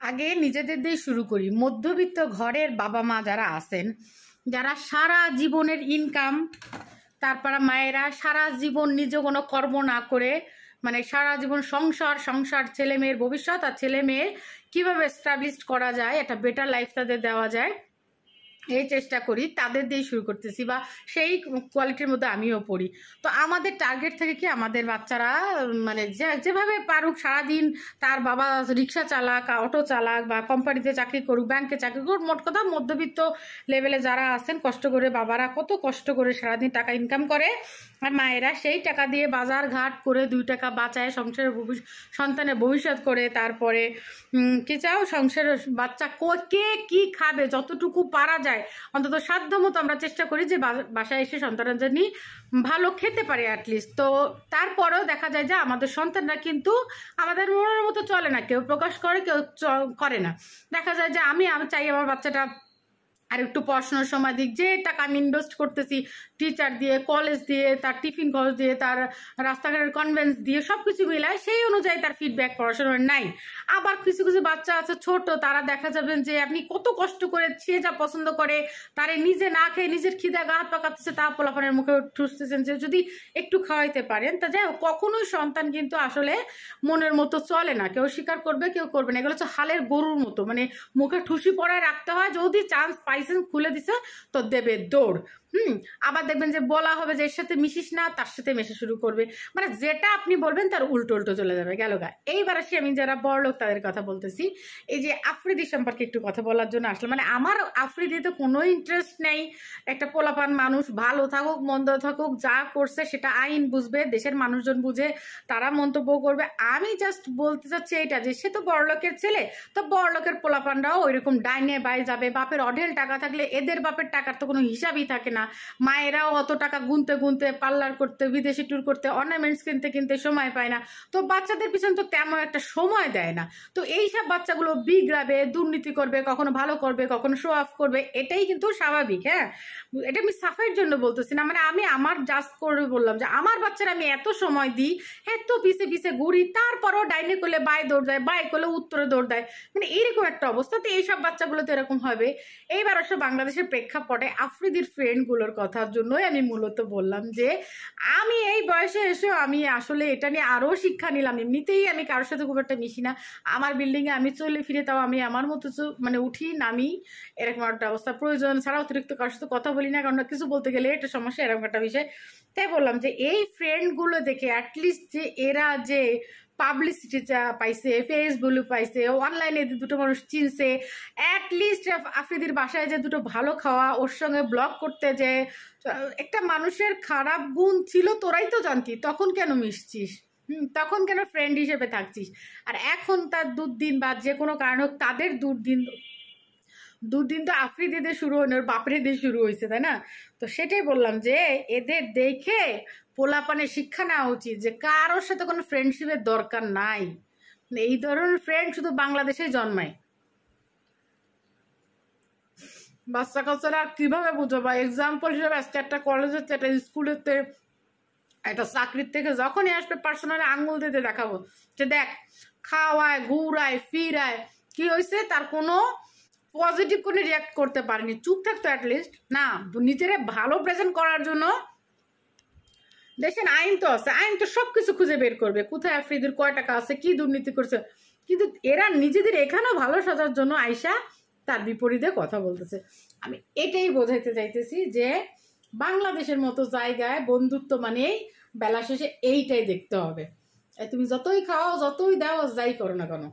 আগে নিজেদের দিয়ে শুরু করি। মধ্যবিত্ত ঘরের বাবা মা যারা আছেন, যারা সারা জীবনের ইনকাম, তারপরে মায়েরা সারা জীবন নিজে কোনো কর্ম না করে, মানে সারা জীবন সংসার ছেলে মেয়ের ভবিষ্যৎ আর ছেলে মেয়ে কীভাবে এস্টাবলিশ করা যায়, একটা বেটার লাইফ তাদের দেওয়া যায়, এই চেষ্টা করি, তাদের দিয়ে শুরু করতেছি, বা সেই কোয়ালিটির মধ্যে আমিও পড়ি। তো আমাদের টার্গেট থেকে কি আমাদের বাচ্চারা মানে যেভাবে পারুক সারাদিন তার বাবা রিক্সা চালাক, অটো চালাক, বা কোম্পানিতে চাকরি করুক, ব্যাংকে চাকরি করুক, মোট কথা মধ্যবিত্ত লেভেলে যারা আছেন, কষ্ট করে বাবারা কত কষ্ট করে সারাদিন টাকা ইনকাম করে, আর মায়েরা সেই টাকা দিয়ে বাজার ঘাট করে 2 টাকা বাঁচায় সংসারের সন্তানের ভবিষ্যৎ করে, তারপরে কি চাও সংসারের বাচ্চা কে কি খাবে যতটুকু পারা যায় অন্তত সাধ্যমতো আমরা চেষ্টা করি যে বাসায় এসে সন্তানরা জানি ভালো খেতে পারে অ্যাটলিস্ট। তো তারপরেও দেখা যায় যে আমাদের সন্তানরা কিন্তু আমাদের মনের মতো চলে না, কেউ প্রকাশ করে কেউ করে না। দেখা যায় যে আমি চাই আমার বাচ্চাটা আর একটু পড়াশোনার সময় দিক, যে টাকা আমি ইনভেস্ট করতেছি টিচার দিয়ে, কলেজ দিয়ে, তার টিফিন খরচ দিয়ে, তার রাস্তাঘাটের কনভেন্স দিয়ে, সব কিছু মিলায় সেই অনুযায়ী তার ফিডব্যাক পড়াশোনার নাই। আবার কিছু কিছু বাচ্চা আছে ছোট, তারা দেখা যাবেন যে আপনি কত কষ্ট করে সে যা পছন্দ করে তারে নিজে না খেয়ে নিজের খিদা গা হাত পাকাতেছে, তা পোলাপানের মুখে ঠুসতেছেন, যে যদি একটু খাওয়াইতে পারেন। তা যাই হোক, কখনোই সন্তান কিন্তু আসলে মনের মতো চলে না, কেউ স্বীকার করবে কেউ করবে না। এগুলো হচ্ছে হালের গরুর মতো, মানে মুখে ঠুসি পড়ায় রাখতে হয়, যদি চান্স পাইছেন খুলে দিছে তো দেবে দৌড়। আবার দেখবেন যে বলা হবে যে এর সাথে মিশিস না, তার সাথে মেশা শুরু করবে, মানে যেটা আপনি বলবেন তার উল্টো চলে যাবে। গেল গা। এইবার আসি আমি যারা বড় লোক তাদের কথা বলতেছি। এই যে আফ্রিদি সম্পর্কে একটু কথা বলার জন্য আসলে, মানে আমার আফ্রিদিতে কোনো ইন্টারেস্ট নেই। একটা পোলাপান মানুষ, ভালো থাকুক মন্দ থাকুক, যা করছে সেটা আইন বুঝবে, দেশের মানুষজন বুঝে, তারা মন্তব্য করবে। আমি জাস্ট বলতে চাচ্ছি এইটা যে সে তো বড় লোকের ছেলে, তো বড় লোকের পোলাপানরাও ওইরকম ডাইনে বাই যাবে। বাপের অঢেল টাকা থাকলে এদের বাপের টাকার তো কোনো হিসাবই থাকে না। মায়েরাও অত টাকা গুনতে গুনতে, পার্লার করতে, বিদেশি ট্যুর করতে, অর্নামেন্টস কিনতে সময় পায় না। তো বাচ্চাদের পিছনে তো তেমন একটা সময় দেয় না। তো এইসব বাচ্চাগুলো বিগড়াবে, দুর্নীতি করবে, কখনো ভালো করবে, কখনো শো অফ করবে, এটাই কিন্তু স্বাভাবিক। হ্যাঁ, এটা আমি সাফাইয়ের জন্য বলতেছি না, মানে আমি আমার জাস্ট করে বললাম যে আমার বাচ্চারা আমি এত সময় দিই, এত পিছে পিছে ঘুরি, তারপরও ডাইনে করলে বাই দৌড় দেয়, বাই করলে উত্তরে দৌড় দেয়, মানে এইরকম একটা অবস্থা। তো এইসব বাচ্চাগুলো তো এরকম হবে। এইবার অবশ্য বাংলাদেশের প্রেক্ষাপটে আফ্রিদির ফ্রেন্ডগুলোর কথার জন্যই আমি মূলত বললাম যে আমি এই বয়সে এসেও আমি আসলে এটা নিয়ে আরও শিক্ষা নিলাম। এমনিতেই আমি কারোর সাথে খুব একটা মিশি না, আমার বিল্ডিংয়ে আমি চলে ফিরে, তাও আমি আমার মতো মানে উঠি নামি, এরকম একটা অবস্থা। প্রয়োজন ছাড়া অতিরিক্ত কারোর সাথে কথা বলি না, কারণ কিছু বলতে গেলে এটা সমস্যা, এরকম একটা বিষয়। তাই বললাম যে এই ফ্রেন্ডগুলো দেখে অ্যাটলিস্ট যে এরা যে পাবলিসিটি পাইছে, ফেসবুক পাইছে, অনলাইনে দুটো মানুষ চিনছে, অ্যাটলিস্ট আফ্রিদির বাসায় যে দুটো ভালো খাওয়া, ওর সঙ্গে ব্লগ করতে, যে একটা মানুষের খারাপ গুণ ছিল তোরাই তো জানতি, তখন কেন মিশছিস, তখন কেন ফ্রেন্ড হিসেবে থাকছিস? আর এখন তার দুদিন বা যে কোনো কারণ হোক, তাদের দুদিন তো আফ্রিদিদের শুরু হয়নি, ওর বাপরে দিয়ে শুরু হয়েছে, তাই না? তো সেটাই বললাম যে এদের দেখে পোলাপানে শিক্ষা নেওয়া উচিত যে কারোর সাথে কোনো ফ্রেন্ডশিপের দরকার নাই। এই ধরনের ফ্রেন্ড শুধু বাংলাদেশেই জন্মায়। বাচ্চা কাচ্চারা কিভাবে বুঝবা? এক্সাম্পল হিসেবে আজকে একটা কলেজের, একটা স্কুলেতে, একটা চাকরির থেকে যখনই আসবে পার্সোনালি আঙ্গুল দিতে দেখাবো যে দেখ, খাওয়ায়, ঘুরায়, ফিরায়, কি হয়েছে, তার কোনো পজিটিভ কোনো রিয়াক্ট করতে পারেনি, চুপ থাকতো অ্যাটলিস্ট না। নিজেরা ভালো প্রেজেন্ট করার জন্য দেশের আইন তো আছে, আইন তো সব কিছু খুঁজে বের করবে, কোথায় আফ্রিদির কয় টাকা আছে, কি দুর্নীতি করছে, কিন্তু এরা নিজেদের এখানেও ভালো সাজার জন্য আইসা তার বিপরীতে কথা বলতেছে। আমি এটাই বোঝাইতে চাইতেছি যে বাংলাদেশের মতো জায়গায় বন্ধুত্ব মানেই বেলা শেষে এইটাই দেখতে হবে। তুমি যতই খাও, যতই দাও, যাই করো না কেন।